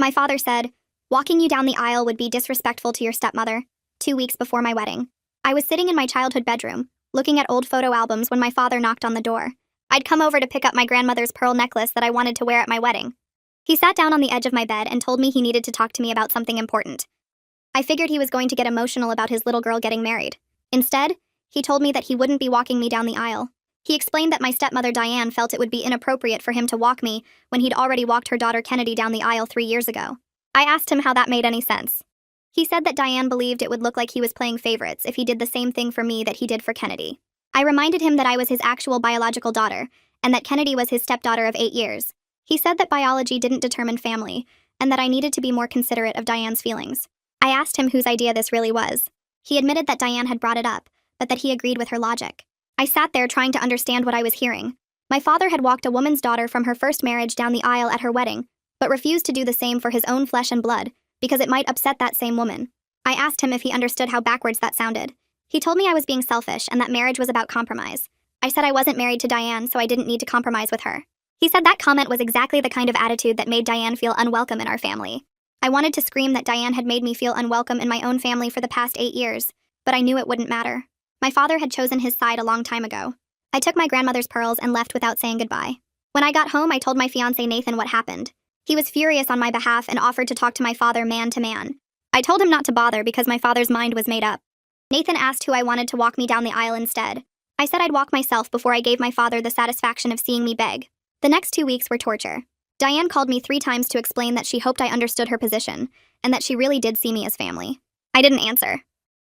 My father said, "Walking you down the aisle would be disrespectful to your stepmother," 2 weeks before my wedding. I was sitting in my childhood bedroom, looking at old photo albums when my father knocked on the door. I'd come over to pick up my grandmother's pearl necklace that I wanted to wear at my wedding. He sat down on the edge of my bed and told me he needed to talk to me about something important. I figured he was going to get emotional about his little girl getting married. Instead, he told me that he wouldn't be walking me down the aisle. He explained that my stepmother Diane felt it would be inappropriate for him to walk me when he'd already walked her daughter Kennedy down the aisle 3 years ago. I asked him how that made any sense. He said that Diane believed it would look like he was playing favorites if he did the same thing for me that he did for Kennedy. I reminded him that I was his actual biological daughter, and that Kennedy was his stepdaughter of 8 years. He said that biology didn't determine family, and that I needed to be more considerate of Diane's feelings. I asked him whose idea this really was. He admitted that Diane had brought it up, but that he agreed with her logic. I sat there trying to understand what I was hearing. My father had walked a woman's daughter from her first marriage down the aisle at her wedding, but refused to do the same for his own flesh and blood, because it might upset that same woman. I asked him if he understood how backwards that sounded. He told me I was being selfish and that marriage was about compromise. I said I wasn't married to Diane, so I didn't need to compromise with her. He said that comment was exactly the kind of attitude that made Diane feel unwelcome in our family. I wanted to scream that Diane had made me feel unwelcome in my own family for the past 8 years, but I knew it wouldn't matter. My father had chosen his side a long time ago. I took my grandmother's pearls and left without saying goodbye. When I got home, I told my fiancé Nathan what happened. He was furious on my behalf and offered to talk to my father man to man. I told him not to bother because my father's mind was made up. Nathan asked who I wanted to walk me down the aisle instead. I said I'd walk myself before I gave my father the satisfaction of seeing me beg. The next 2 weeks were torture. Diane called me 3 times to explain that she hoped I understood her position, and that she really did see me as family. I didn't answer.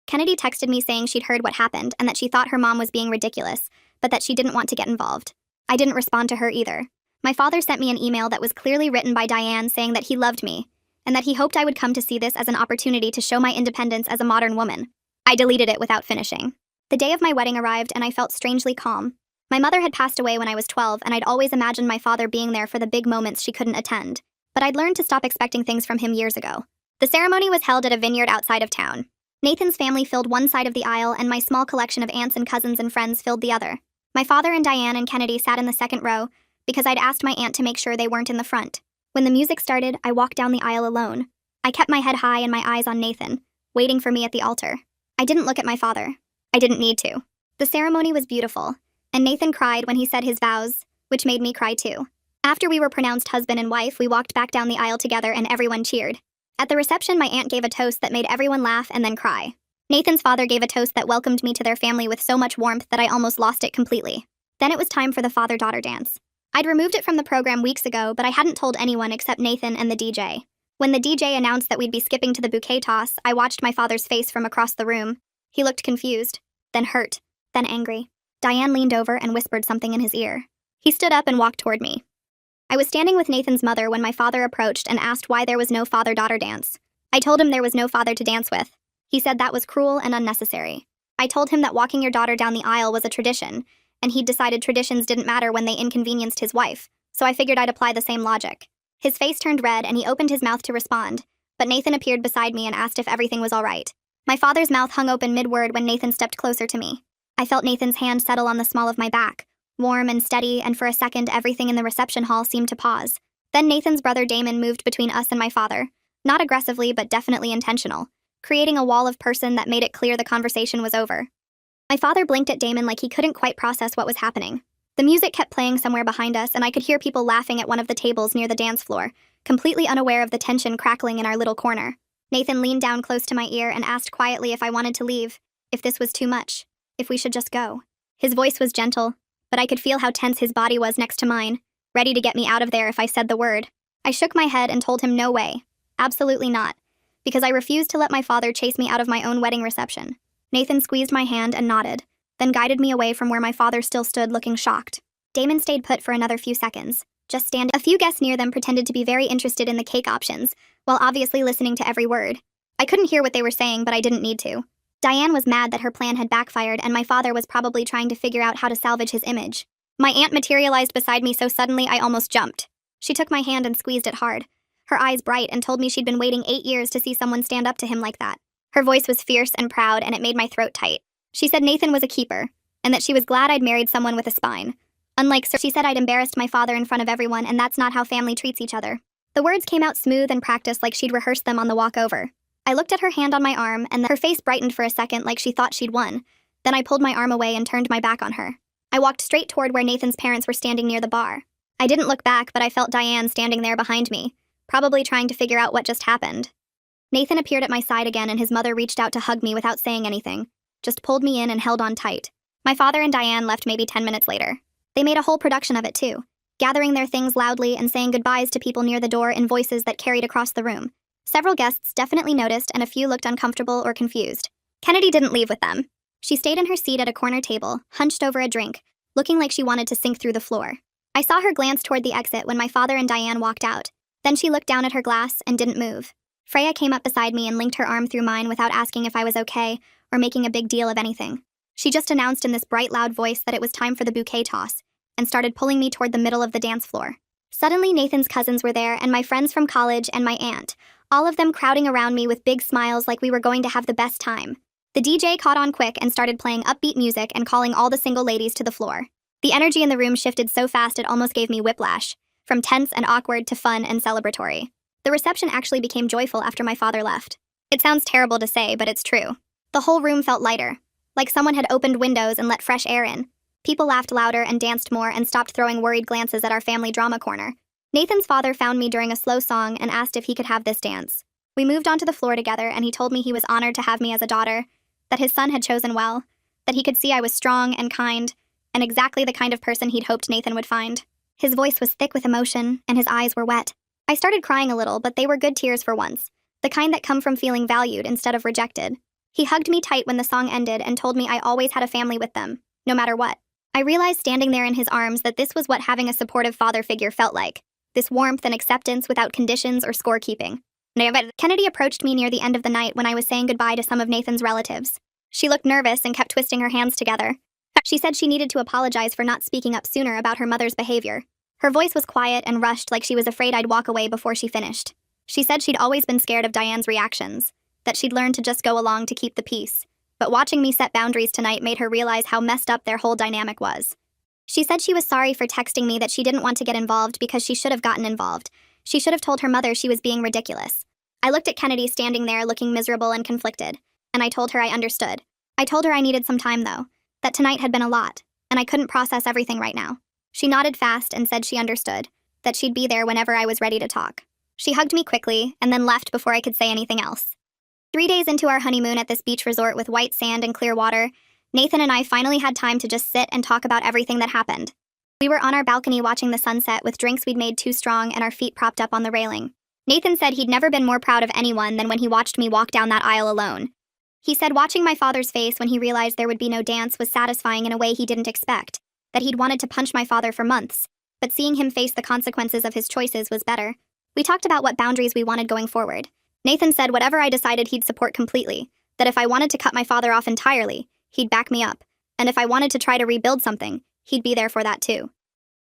Kennedy texted me saying she'd heard what happened and that she thought her mom was being ridiculous, but that she didn't want to get involved. I didn't respond to her either. My father sent me an email that was clearly written by Diane saying that he loved me, and that he hoped I would come to see this as an opportunity to show my independence as a modern woman. I deleted it without finishing. The day of my wedding arrived and I felt strangely calm. My mother had passed away when I was 12, and I'd always imagined my father being there for the big moments she couldn't attend. But I'd learned to stop expecting things from him years ago. The ceremony was held at a vineyard outside of town. Nathan's family filled one side of the aisle, and my small collection of aunts and cousins and friends filled the other. My father and Diane and Kennedy sat in the second row, because I'd asked my aunt to make sure they weren't in the front. When the music started, I walked down the aisle alone. I kept my head high and my eyes on Nathan, waiting for me at the altar. I didn't look at my father. I didn't need to. The ceremony was beautiful, and Nathan cried when he said his vows, which made me cry too. After we were pronounced husband and wife, we walked back down the aisle together and everyone cheered. At the reception, my aunt gave a toast that made everyone laugh and then cry. Nathan's father gave a toast that welcomed me to their family with so much warmth that I almost lost it completely. Then it was time for the father-daughter dance. I'd removed it from the program weeks ago, but I hadn't told anyone except Nathan and the DJ. When the DJ announced that we'd be skipping to the bouquet toss, I watched my father's face from across the room. He looked confused, then hurt, then angry. Diane leaned over and whispered something in his ear. He stood up and walked toward me. I was standing with Nathan's mother when my father approached and asked why there was no father-daughter dance. I told him there was no father to dance with. He said that was cruel and unnecessary. I told him that walking your daughter down the aisle was a tradition, and he'd decided traditions didn't matter when they inconvenienced his wife, so I figured I'd apply the same logic. His face turned red and he opened his mouth to respond, but Nathan appeared beside me and asked if everything was all right. My father's mouth hung open mid-word when Nathan stepped closer to me. I felt Nathan's hand settle on the small of my back, warm and steady, and for a second everything in the reception hall seemed to pause. Then Nathan's brother Damon moved between us and my father, not aggressively but definitely intentional, creating a wall of person that made it clear the conversation was over. My father blinked at Damon like he couldn't quite process what was happening. The music kept playing somewhere behind us, and I could hear people laughing at one of the tables near the dance floor, completely unaware of the tension crackling in our little corner. Nathan leaned down close to my ear and asked quietly if I wanted to leave, if this was too much, if we should just go. His voice was gentle, but I could feel how tense his body was next to mine, ready to get me out of there if I said the word. I shook my head and told him no way, absolutely not, because I refused to let my father chase me out of my own wedding reception. Nathan squeezed my hand and nodded, then guided me away from where my father still stood looking shocked. Damon stayed put for another few seconds, just standing. A few guests near them pretended to be very interested in the cake options, while obviously listening to every word. I couldn't hear what they were saying, but I didn't need to. Diane was mad that her plan had backfired, and my father was probably trying to figure out how to salvage his image. My aunt materialized beside me so suddenly I almost jumped. She took my hand and squeezed it hard, her eyes bright, and told me she'd been waiting 8 years to see someone stand up to him like that. Her voice was fierce and proud, and it made my throat tight. She said Nathan was a keeper, and that she was glad I'd married someone with a spine. Unlike Sir, she said I'd embarrassed my father in front of everyone, and that's not how family treats each other. The words came out smooth and practiced like she'd rehearsed them on the walk over. I looked at her hand on my arm, and her face brightened for a second like she thought she'd won. Then I pulled my arm away and turned my back on her. I walked straight toward where Nathan's parents were standing near the bar. I didn't look back, but I felt Diane standing there behind me, probably trying to figure out what just happened. Nathan appeared at my side again, and his mother reached out to hug me without saying anything, just pulled me in and held on tight. My father and Diane left maybe 10 minutes later. They made a whole production of it too, gathering their things loudly and saying goodbyes to people near the door in voices that carried across the room. Several guests definitely noticed, and a few looked uncomfortable or confused. Kennedy didn't leave with them. She stayed in her seat at a corner table, hunched over a drink, looking like she wanted to sink through the floor. I saw her glance toward the exit when my father and Diane walked out. Then she looked down at her glass and didn't move. Freya came up beside me and linked her arm through mine without asking if I was okay or making a big deal of anything. She just announced in this bright, loud voice that it was time for the bouquet toss and started pulling me toward the middle of the dance floor. Suddenly, Nathan's cousins were there, and my friends from college and my aunt, all of them crowding around me with big smiles like we were going to have the best time. The DJ caught on quick and started playing upbeat music and calling all the single ladies to the floor. The energy in the room shifted so fast it almost gave me whiplash, from tense and awkward to fun and celebratory. The reception actually became joyful after my father left. It sounds terrible to say, but it's true. The whole room felt lighter, like someone had opened windows and let fresh air in. People laughed louder and danced more and stopped throwing worried glances at our family drama corner. Nathan's father found me during a slow song and asked if he could have this dance. We moved onto the floor together, and he told me he was honored to have me as a daughter, that his son had chosen well, that he could see I was strong and kind, and exactly the kind of person he'd hoped Nathan would find. His voice was thick with emotion, and his eyes were wet. I started crying a little, but they were good tears for once, the kind that come from feeling valued instead of rejected. He hugged me tight when the song ended and told me I always had a family with them, no matter what. I realized standing there in his arms that this was what having a supportive father figure felt like, this warmth and acceptance without conditions or scorekeeping. Kennedy approached me near the end of the night when I was saying goodbye to some of Nathan's relatives. She looked nervous and kept twisting her hands together. She said she needed to apologize for not speaking up sooner about her mother's behavior. Her voice was quiet and rushed, like she was afraid I'd walk away before she finished. She said she'd always been scared of Diane's reactions, that she'd learned to just go along to keep the peace. But watching me set boundaries tonight made her realize how messed up their whole dynamic was. She said she was sorry for texting me that she didn't want to get involved because she should have gotten involved. She should have told her mother she was being ridiculous. I looked at Kennedy standing there looking miserable and conflicted, and I told her I understood. I told her I needed some time though, that tonight had been a lot, and I couldn't process everything right now. She nodded fast and said she understood, that she'd be there whenever I was ready to talk. She hugged me quickly and then left before I could say anything else. 3 days into our honeymoon at this beach resort with white sand and clear water, Nathan and I finally had time to just sit and talk about everything that happened. We were on our balcony watching the sunset with drinks we'd made too strong and our feet propped up on the railing. Nathan said he'd never been more proud of anyone than when he watched me walk down that aisle alone. He said watching my father's face when he realized there would be no dance was satisfying in a way he didn't expect, that he'd wanted to punch my father for months, but seeing him face the consequences of his choices was better. We talked about what boundaries we wanted going forward. Nathan said whatever I decided he'd support completely, that if I wanted to cut my father off entirely, he'd back me up, and if I wanted to try to rebuild something, he'd be there for that too.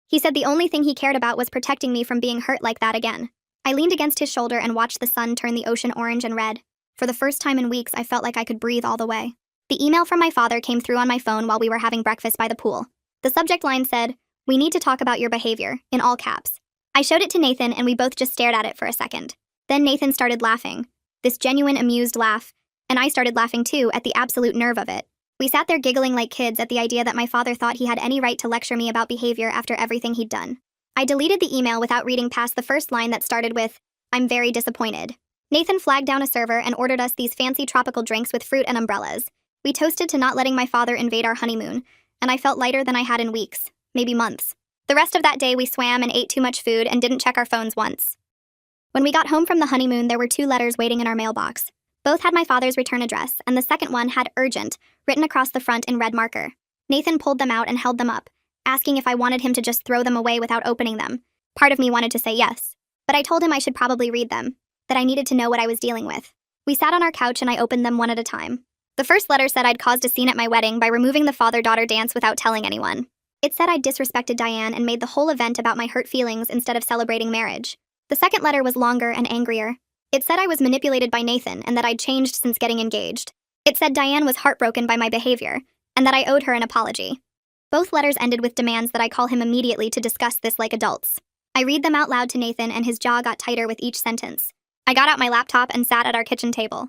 He said the only thing he cared about was protecting me from being hurt like that again. I leaned against his shoulder and watched the sun turn the ocean orange and red. For the first time in weeks, I felt like I could breathe all the way. The email from my father came through on my phone while we were having breakfast by the pool. The subject line said, "We need to talk about your behavior," in all caps. I showed it to Nathan and we both just stared at it for a second. Then Nathan started laughing, this genuine amused laugh, and I started laughing too at the absolute nerve of it. We sat there giggling like kids at the idea that my father thought he had any right to lecture me about behavior after everything he'd done. I deleted the email without reading past the first line that started with, "I'm very disappointed." Nathan flagged down a server and ordered us these fancy tropical drinks with fruit and umbrellas. We toasted to not letting my father invade our honeymoon, and I felt lighter than I had in weeks, maybe months. The rest of that day we swam and ate too much food and didn't check our phones once. When we got home from the honeymoon, there were 2 letters waiting in our mailbox. Both had my father's return address, and the second one had urgent, written across the front in red marker. Nathan pulled them out and held them up, asking if I wanted him to just throw them away without opening them. Part of me wanted to say yes, but I told him I should probably read them, that I needed to know what I was dealing with. We sat on our couch and I opened them one at a time. The first letter said I'd caused a scene at my wedding by removing the father-daughter dance without telling anyone. It said I'd disrespected Diane and made the whole event about my hurt feelings instead of celebrating marriage. The second letter was longer and angrier. It said I was manipulated by Nathan and that I'd changed since getting engaged. It said Diane was heartbroken by my behavior, and that I owed her an apology. Both letters ended with demands that I call him immediately to discuss this like adults. I read them out loud to Nathan, and his jaw got tighter with each sentence. I got out my laptop and sat at our kitchen table.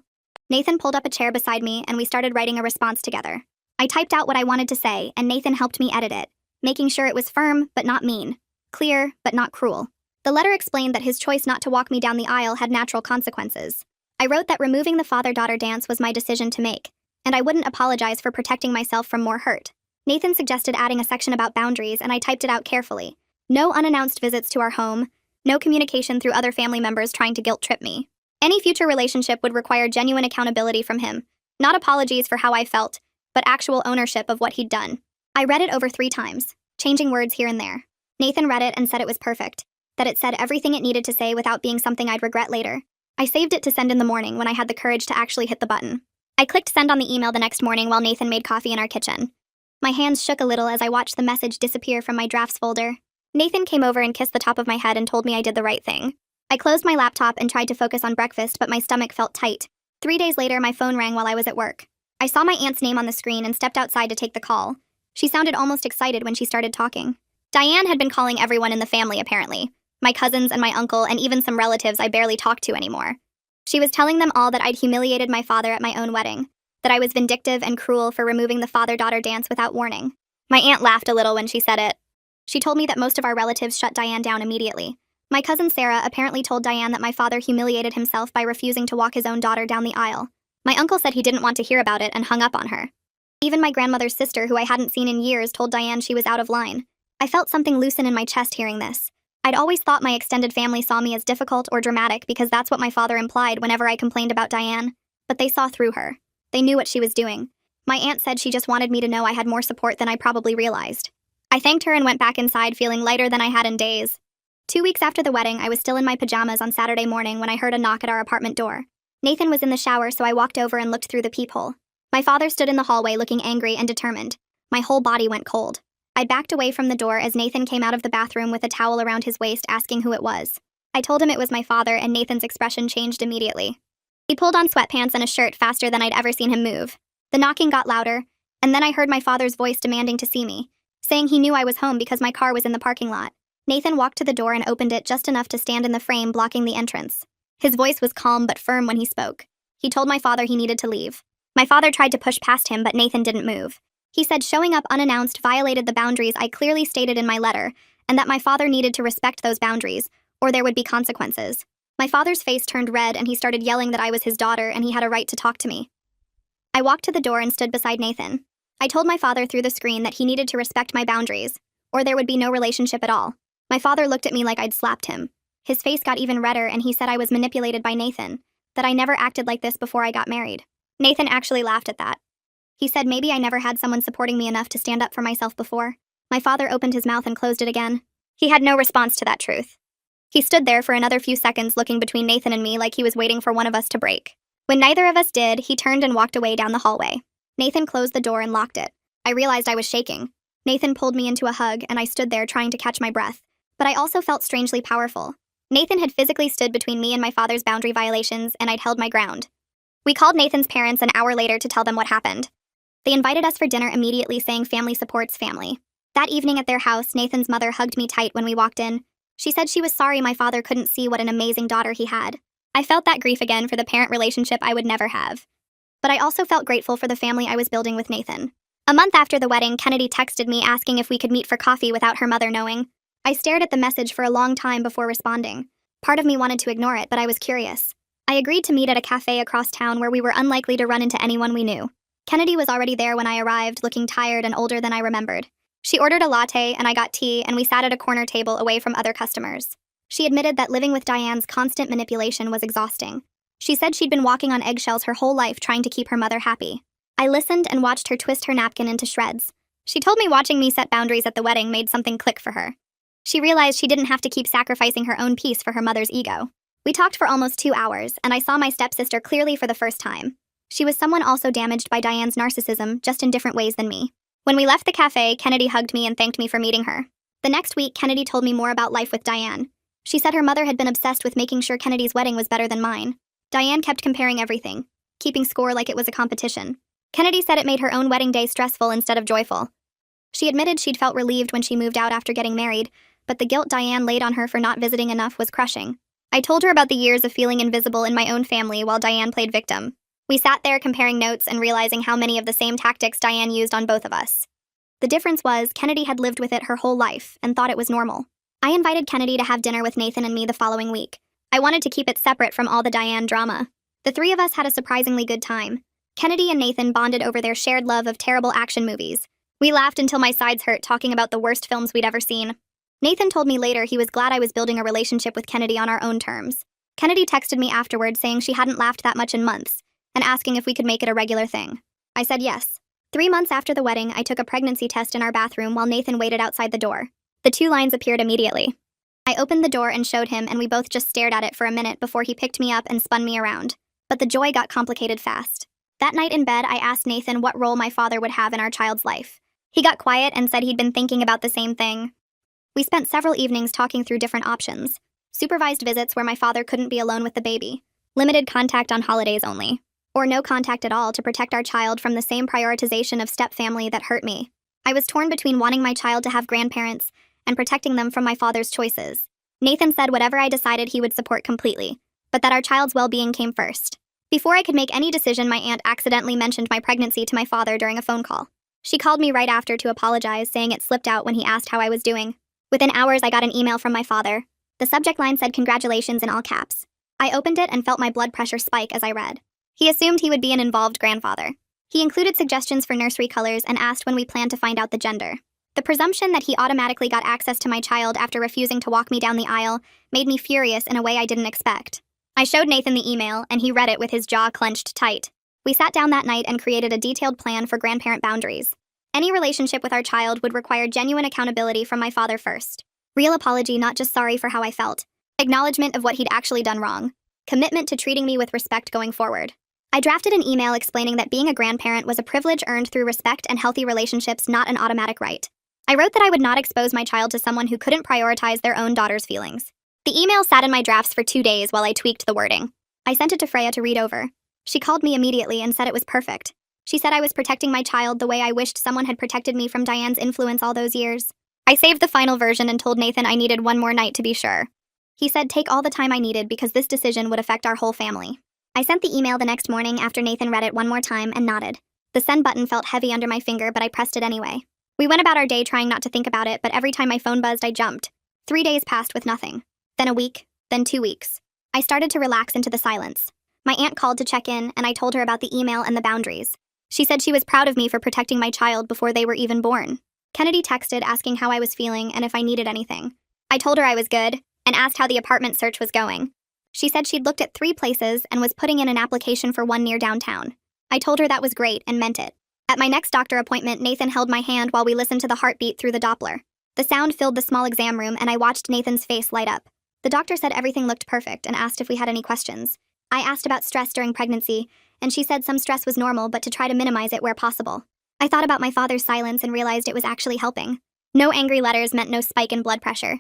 Nathan pulled up a chair beside me, and we started writing a response together. I typed out what I wanted to say, and Nathan helped me edit it, making sure it was firm but not mean, clear but not cruel. The letter explained that his choice not to walk me down the aisle had natural consequences. I wrote that removing the father-daughter dance was my decision to make, and I wouldn't apologize for protecting myself from more hurt. Nathan suggested adding a section about boundaries, and I typed it out carefully. No unannounced visits to our home, no communication through other family members trying to guilt-trip me. Any future relationship would require genuine accountability from him, not apologies for how I felt, but actual ownership of what he'd done. I read it over 3 times, changing words here and there. Nathan read it and said it was perfect, that it said everything it needed to say without being something I'd regret later. I saved it to send in the morning when I had the courage to actually hit the button. I clicked send on the email the next morning while Nathan made coffee in our kitchen. My hands shook a little as I watched the message disappear from my drafts folder. Nathan came over and kissed the top of my head and told me I did the right thing. I closed my laptop and tried to focus on breakfast, but my stomach felt tight. 3 days later, my phone rang while I was at work. I saw my aunt's name on the screen and stepped outside to take the call. She sounded almost excited when she started talking. Diane had been calling everyone in the family, apparently. My cousins and my uncle, and even some relatives I barely talked to anymore. She was telling them all that I'd humiliated my father at my own wedding, that I was vindictive and cruel for removing the father-daughter dance without warning. My aunt laughed a little when she said it. She told me that most of our relatives shut Diane down immediately. My cousin Sarah apparently told Diane that my father humiliated himself by refusing to walk his own daughter down the aisle. My uncle said he didn't want to hear about it and hung up on her. Even my grandmother's sister, who I hadn't seen in years, told Diane she was out of line. I felt something loosen in my chest hearing this. I'd always thought my extended family saw me as difficult or dramatic because that's what my father implied whenever I complained about Diane. But they saw through her. They knew what she was doing. My aunt said she just wanted me to know I had more support than I probably realized. I thanked her and went back inside feeling lighter than I had in days. 2 weeks after the wedding, I was still in my pajamas on Saturday morning when I heard a knock at our apartment door. Nathan was in the shower, so I walked over and looked through the peephole. My father stood in the hallway looking angry and determined. My whole body went cold. I backed away from the door as Nathan came out of the bathroom with a towel around his waist asking who it was. I told him it was my father, and Nathan's expression changed immediately. He pulled on sweatpants and a shirt faster than I'd ever seen him move. The knocking got louder, and then I heard my father's voice demanding to see me, saying he knew I was home because my car was in the parking lot. Nathan walked to the door and opened it just enough to stand in the frame blocking the entrance. His voice was calm but firm when he spoke. He told my father he needed to leave. My father tried to push past him, but Nathan didn't move. He said showing up unannounced violated the boundaries I clearly stated in my letter, and that my father needed to respect those boundaries, or there would be consequences. My father's face turned red and he started yelling that I was his daughter and he had a right to talk to me. I walked to the door and stood beside Nathan. I told my father through the screen that he needed to respect my boundaries, or there would be no relationship at all. My father looked at me like I'd slapped him. His face got even redder and he said I was manipulated by Nathan, that I never acted like this before I got married. Nathan actually laughed at that. He said maybe I never had someone supporting me enough to stand up for myself before. My father opened his mouth and closed it again. He had no response to that truth. He stood there for another few seconds looking between Nathan and me like he was waiting for one of us to break. When neither of us did, he turned and walked away down the hallway. Nathan closed the door and locked it. I realized I was shaking. Nathan pulled me into a hug and I stood there trying to catch my breath. But I also felt strangely powerful. Nathan had physically stood between me and my father's boundary violations, and I'd held my ground. We called Nathan's parents an hour later to tell them what happened. They invited us for dinner immediately, saying family supports family. That evening at their house, Nathan's mother hugged me tight when we walked in. She said she was sorry my father couldn't see what an amazing daughter he had. I felt that grief again for the parent relationship I would never have. But I also felt grateful for the family I was building with Nathan. A month after the wedding, Kennedy texted me asking if we could meet for coffee without her mother knowing. I stared at the message for a long time before responding. Part of me wanted to ignore it, but I was curious. I agreed to meet at a cafe across town where we were unlikely to run into anyone we knew. Kennedy was already there when I arrived, looking tired and older than I remembered. She ordered a latte and I got tea, and we sat at a corner table away from other customers. She admitted that living with Diane's constant manipulation was exhausting. She said she'd been walking on eggshells her whole life trying to keep her mother happy. I listened and watched her twist her napkin into shreds. She told me watching me set boundaries at the wedding made something click for her. She realized she didn't have to keep sacrificing her own peace for her mother's ego. We talked for almost 2 hours, and I saw my stepsister clearly for the first time. She was someone also damaged by Diane's narcissism, just in different ways than me. When we left the cafe, Kennedy hugged me and thanked me for meeting her. The next week, Kennedy told me more about life with Diane. She said her mother had been obsessed with making sure Kennedy's wedding was better than mine. Diane kept comparing everything, keeping score like it was a competition. Kennedy said it made her own wedding day stressful instead of joyful. She admitted she'd felt relieved when she moved out after getting married, but the guilt Diane laid on her for not visiting enough was crushing. I told her about the years of feeling invisible in my own family while Diane played victim. We sat there comparing notes and realizing how many of the same tactics Diane used on both of us. The difference was, Kennedy had lived with it her whole life and thought it was normal. I invited Kennedy to have dinner with Nathan and me the following week. I wanted to keep it separate from all the Diane drama. The three of us had a surprisingly good time. Kennedy and Nathan bonded over their shared love of terrible action movies. We laughed until my sides hurt talking about the worst films we'd ever seen. Nathan told me later he was glad I was building a relationship with Kennedy on our own terms. Kennedy texted me afterward saying she hadn't laughed that much in months, and asking if we could make it a regular thing. I said yes. 3 months after the wedding, I took a pregnancy test in our bathroom while Nathan waited outside the door. The 2 lines appeared immediately. I opened the door and showed him, and we both just stared at it for a minute before he picked me up and spun me around. But the joy got complicated fast. That night in bed, I asked Nathan what role my father would have in our child's life. He got quiet and said he'd been thinking about the same thing. We spent several evenings talking through different options. Supervised visits where my father couldn't be alone with the baby. Limited contact on holidays only. Or no contact at all to protect our child from the same prioritization of stepfamily that hurt me. I was torn between wanting my child to have grandparents and protecting them from my father's choices. Nathan said whatever I decided he would support completely, but that our child's well-being came first. Before I could make any decision, my aunt accidentally mentioned my pregnancy to my father during a phone call. She called me right after to apologize, saying it slipped out when he asked how I was doing. Within hours, I got an email from my father. The subject line said congratulations in all caps. I opened it and felt my blood pressure spike as I read. He assumed he would be an involved grandfather. He included suggestions for nursery colors and asked when we planned to find out the gender. The presumption that he automatically got access to my child after refusing to walk me down the aisle made me furious in a way I didn't expect. I showed Nathan the email, and he read it with his jaw clenched tight. We sat down that night and created a detailed plan for grandparent boundaries. Any relationship with our child would require genuine accountability from my father first. Real apology, not just sorry for how I felt. Acknowledgement of what he'd actually done wrong. Commitment to treating me with respect going forward. I drafted an email explaining that being a grandparent was a privilege earned through respect and healthy relationships, not an automatic right. I wrote that I would not expose my child to someone who couldn't prioritize their own daughter's feelings. The email sat in my drafts for 2 days while I tweaked the wording. I sent it to Freya to read over. She called me immediately and said it was perfect. She said I was protecting my child the way I wished someone had protected me from Diane's influence all those years. I saved the final version and told Nathan I needed one more night to be sure. He said take all the time I needed because this decision would affect our whole family. I sent the email the next morning after Nathan read it one more time and nodded. The send button felt heavy under my finger, but I pressed it anyway. We went about our day trying not to think about it, but every time my phone buzzed, I jumped. 3 days passed with nothing. Then a week, then 2 weeks. I started to relax into the silence. My aunt called to check in, and I told her about the email and the boundaries. She said she was proud of me for protecting my child before they were even born. Kennedy texted asking how I was feeling and if I needed anything. I told her I was good, and asked how the apartment search was going. She said she'd looked at 3 places and was putting in an application for one near downtown. I told her that was great and meant it. At my next doctor appointment, Nathan held my hand while we listened to the heartbeat through the Doppler. The sound filled the small exam room, and I watched Nathan's face light up. The doctor said everything looked perfect and asked if we had any questions. I asked about stress during pregnancy, and she said some stress was normal but to try to minimize it where possible. I thought about my father's silence and realized it was actually helping. No angry letters meant no spike in blood pressure.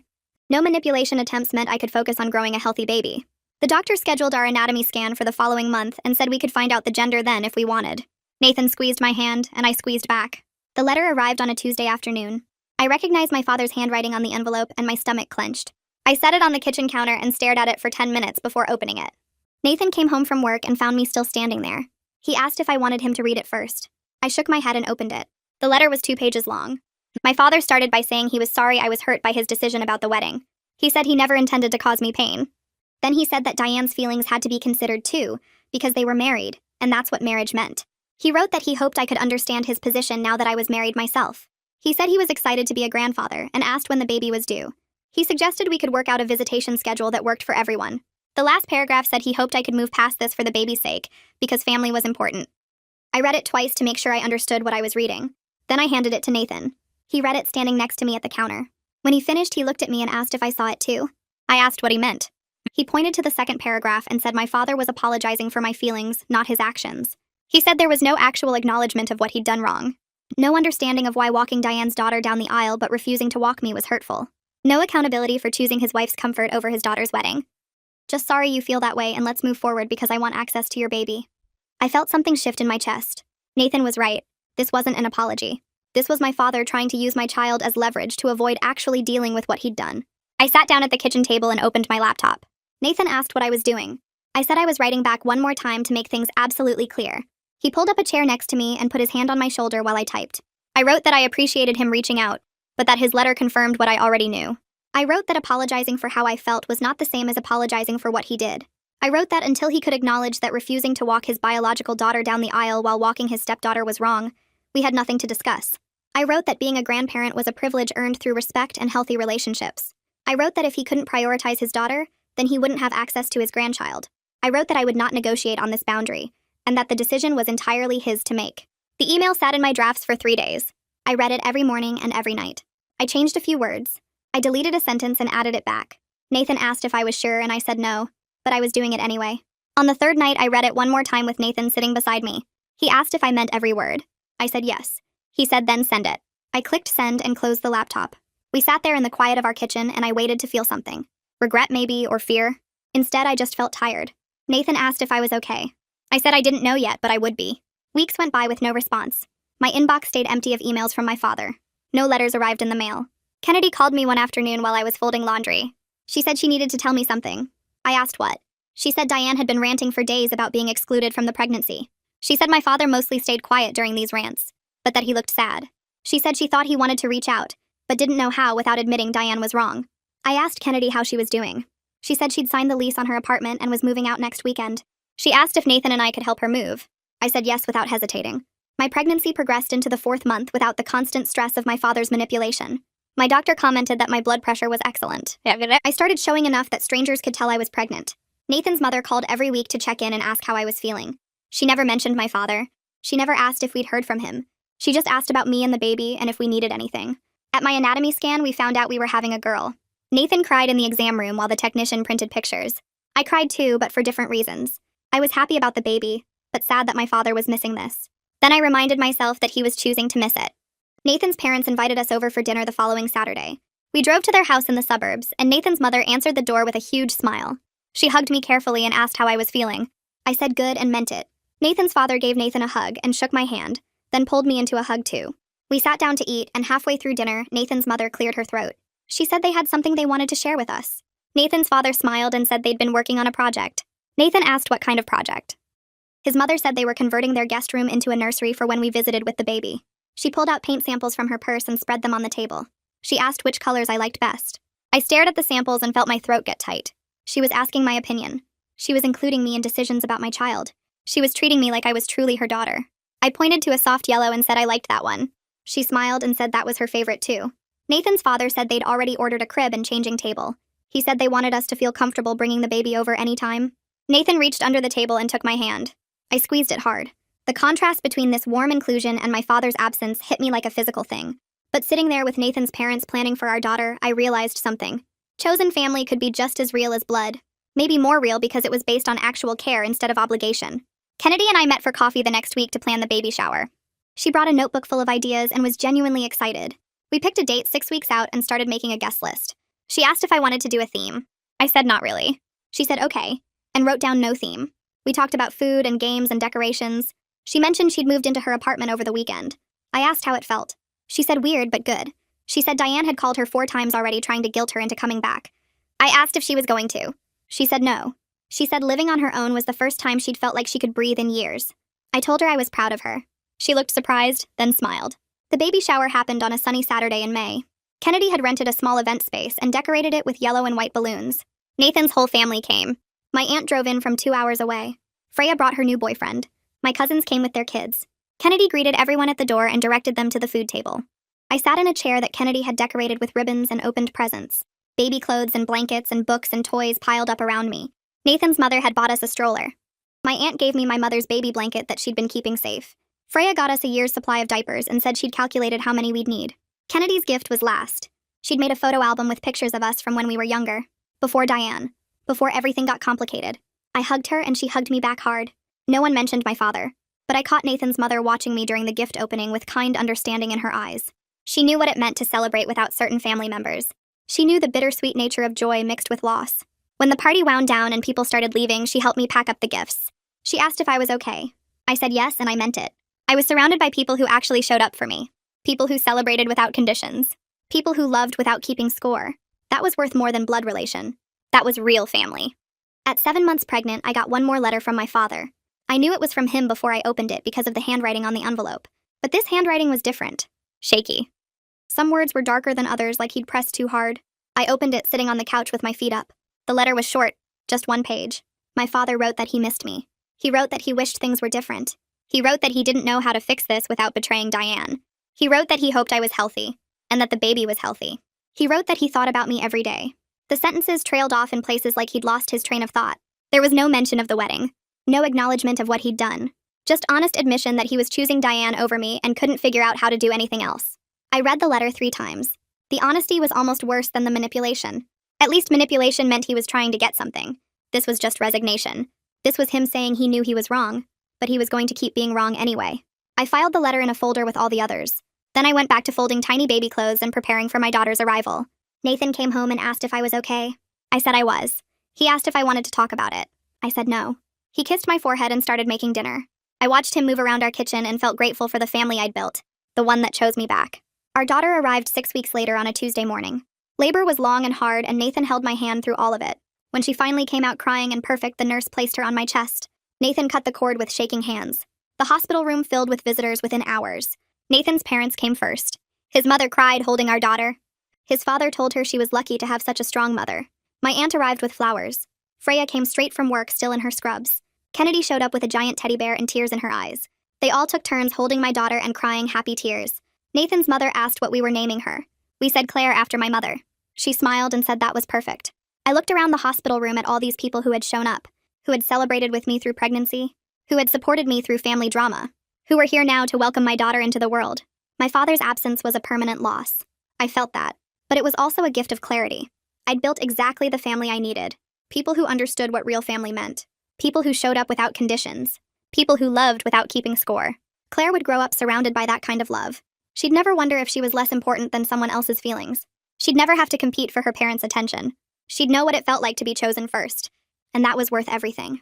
No manipulation attempts meant I could focus on growing a healthy baby. The doctor scheduled our anatomy scan for the following month and said we could find out the gender then if we wanted. Nathan squeezed my hand, and I squeezed back. The letter arrived on a Tuesday afternoon. I recognized my father's handwriting on the envelope, and my stomach clenched. I set it on the kitchen counter and stared at it for 10 minutes before opening it. Nathan came home from work and found me still standing there. He asked if I wanted him to read it first. I shook my head and opened it. The letter was 2 pages long. My father started by saying he was sorry I was hurt by his decision about the wedding. He said he never intended to cause me pain. Then he said that Diane's feelings had to be considered too, because they were married, and that's what marriage meant. He wrote that he hoped I could understand his position now that I was married myself. He said he was excited to be a grandfather and asked when the baby was due. He suggested we could work out a visitation schedule that worked for everyone. The last paragraph said he hoped I could move past this for the baby's sake, because family was important. I read it twice to make sure I understood what I was reading. Then I handed it to Nathan. He read it standing next to me at the counter. When he finished, he looked at me and asked if I saw it too. I asked what he meant. He pointed to the second paragraph and said my father was apologizing for my feelings, not his actions. He said there was no actual acknowledgement of what he'd done wrong. No understanding of why walking Diane's daughter down the aisle but refusing to walk me was hurtful. No accountability for choosing his wife's comfort over his daughter's wedding. Just sorry you feel that way, and let's move forward because I want access to your baby. I felt something shift in my chest. Nathan was right. This wasn't an apology. This was my father trying to use my child as leverage to avoid actually dealing with what he'd done. I sat down at the kitchen table and opened my laptop. Nathan asked what I was doing. I said I was writing back one more time to make things absolutely clear. He pulled up a chair next to me and put his hand on my shoulder while I typed. I wrote that I appreciated him reaching out, but that his letter confirmed what I already knew. I wrote that apologizing for how I felt was not the same as apologizing for what he did. I wrote that until he could acknowledge that refusing to walk his biological daughter down the aisle while walking his stepdaughter was wrong, we had nothing to discuss. I wrote that being a grandparent was a privilege earned through respect and healthy relationships. I wrote that if he couldn't prioritize his daughter, then he wouldn't have access to his grandchild. I wrote that I would not negotiate on this boundary, and that the decision was entirely his to make. The email sat in my drafts for 3 days. I read it every morning and every night. I changed a few words. I deleted a sentence and added it back. Nathan asked if I was sure, and I said no, but I was doing it anyway. On the third night, I read it one more time with Nathan sitting beside me. He asked if I meant every word. I said yes. He said then send it. I clicked send and closed the laptop. We sat there in the quiet of our kitchen, and I waited to feel something. Regret maybe, or fear. Instead, I just felt tired. Nathan asked if I was okay. I said I didn't know yet, but I would be. Weeks went by with no response. My inbox stayed empty of emails from my father. No letters arrived in the mail. Kennedy called me one afternoon while I was folding laundry. She said she needed to tell me something. I asked what. She said Diane had been ranting for days about being excluded from the pregnancy. She said my father mostly stayed quiet during these rants, but that he looked sad. She said she thought he wanted to reach out, but didn't know how without admitting Diane was wrong. I asked Kennedy how she was doing. She said she'd signed the lease on her apartment and was moving out next weekend. She asked if Nathan and I could help her move. I said yes without hesitating. My pregnancy progressed into the 4th month without the constant stress of my father's manipulation. My doctor commented that my blood pressure was excellent. I started showing enough that strangers could tell I was pregnant. Nathan's mother called every week to check in and ask how I was feeling. She never mentioned my father. She never asked if we'd heard from him. She just asked about me and the baby and if we needed anything. At my anatomy scan, we found out we were having a girl. Nathan cried in the exam room while the technician printed pictures. I cried too, but for different reasons. I was happy about the baby, but sad that my father was missing this. Then I reminded myself that he was choosing to miss it. Nathan's parents invited us over for dinner the following Saturday. We drove to their house in the suburbs, and Nathan's mother answered the door with a huge smile. She hugged me carefully and asked how I was feeling. I said good and meant it. Nathan's father gave Nathan a hug and shook my hand, then pulled me into a hug too. We sat down to eat, and halfway through dinner, Nathan's mother cleared her throat. She said they had something they wanted to share with us. Nathan's father smiled and said they'd been working on a project. Nathan asked what kind of project. His mother said they were converting their guest room into a nursery for when we visited with the baby. She pulled out paint samples from her purse and spread them on the table. She asked which colors I liked best. I stared at the samples and felt my throat get tight. She was asking my opinion. She was including me in decisions about my child. She was treating me like I was truly her daughter. I pointed to a soft yellow and said I liked that one. She smiled and said that was her favorite too. Nathan's father said they'd already ordered a crib and changing table. He said they wanted us to feel comfortable bringing the baby over anytime. Nathan reached under the table and took my hand. I squeezed it hard. The contrast between this warm inclusion and my father's absence hit me like a physical thing. But sitting there with Nathan's parents planning for our daughter, I realized something. Chosen family could be just as real as blood. Maybe more real because it was based on actual care instead of obligation. Kennedy and I met for coffee the next week to plan the baby shower. She brought a notebook full of ideas and was genuinely excited. We picked a date 6 weeks out and started making a guest list. She asked if I wanted to do a theme. I said not really. She said okay, and wrote down no theme. We talked about food and games and decorations. She mentioned she'd moved into her apartment over the weekend. I asked how it felt. She said weird, but good. She said Diane had called her 4 times already trying to guilt her into coming back. I asked if she was going to. She said no. She said living on her own was the first time she'd felt like she could breathe in years. I told her I was proud of her. She looked surprised, then smiled. The baby shower happened on a sunny Saturday in May. Kennedy had rented a small event space and decorated it with yellow and white balloons. Nathan's whole family came. My aunt drove in from 2 hours away. Freya brought her new boyfriend. My cousins came with their kids. Kennedy greeted everyone at the door and directed them to the food table. I sat in a chair that Kennedy had decorated with ribbons and opened presents. Baby clothes and blankets and books and toys piled up around me. Nathan's mother had bought us a stroller. My aunt gave me my mother's baby blanket that she'd been keeping safe. Freya got us a year's supply of diapers and said she'd calculated how many we'd need. Kennedy's gift was last. She'd made a photo album with pictures of us from when we were younger. Before Diane. Before everything got complicated. I hugged her and she hugged me back hard. No one mentioned my father. But I caught Nathan's mother watching me during the gift opening with kind understanding in her eyes. She knew what it meant to celebrate without certain family members. She knew the bittersweet nature of joy mixed with loss. When the party wound down and people started leaving, she helped me pack up the gifts. She asked if I was okay. I said yes, and I meant it. I was surrounded by people who actually showed up for me. People who celebrated without conditions. People who loved without keeping score. That was worth more than blood relation. That was real family. At 7 months pregnant, I got one more letter from my father. I knew it was from him before I opened it because of the handwriting on the envelope. But this handwriting was different. Shaky. Some words were darker than others, like he'd pressed too hard. I opened it sitting on the couch with my feet up. The letter was short, just 1 page. My father wrote that he missed me. He wrote that he wished things were different. He wrote that he didn't know how to fix this without betraying Diane. He wrote that he hoped I was healthy, and that the baby was healthy. He wrote that he thought about me every day. The sentences trailed off in places like he'd lost his train of thought. There was no mention of the wedding. No acknowledgement of what he'd done. Just honest admission that he was choosing Diane over me and couldn't figure out how to do anything else. I read the letter 3 times. The honesty was almost worse than the manipulation. At least manipulation meant he was trying to get something. This was just resignation. This was him saying he knew he was wrong, but he was going to keep being wrong anyway. I filed the letter in a folder with all the others. Then I went back to folding tiny baby clothes and preparing for my daughter's arrival. Nathan came home and asked if I was okay. I said I was. He asked if I wanted to talk about it. I said no. He kissed my forehead and started making dinner. I watched him move around our kitchen and felt grateful for the family I'd built, the one that chose me back. Our daughter arrived 6 weeks later on a Tuesday morning. Labor was long and hard, and Nathan held my hand through all of it. When she finally came out crying and perfect, the nurse placed her on my chest. Nathan cut the cord with shaking hands. The hospital room filled with visitors within hours. Nathan's parents came first. His mother cried, holding our daughter. His father told her she was lucky to have such a strong mother. My aunt arrived with flowers. Freya came straight from work, still in her scrubs. Kennedy showed up with a giant teddy bear and tears in her eyes. They all took turns holding my daughter and crying happy tears. Nathan's mother asked what we were naming her. We said Claire, after my mother. She smiled and said that was perfect. I looked around the hospital room at all these people who had shown up, who had celebrated with me through pregnancy, who had supported me through family drama, who were here now to welcome my daughter into the world. My father's absence was a permanent loss. I felt that. But it was also a gift of clarity. I'd built exactly the family I needed. People who understood what real family meant. People who showed up without conditions. People who loved without keeping score. Claire would grow up surrounded by that kind of love. She'd never wonder if she was less important than someone else's feelings. She'd never have to compete for her parents' attention. She'd know what it felt like to be chosen first. And that was worth everything.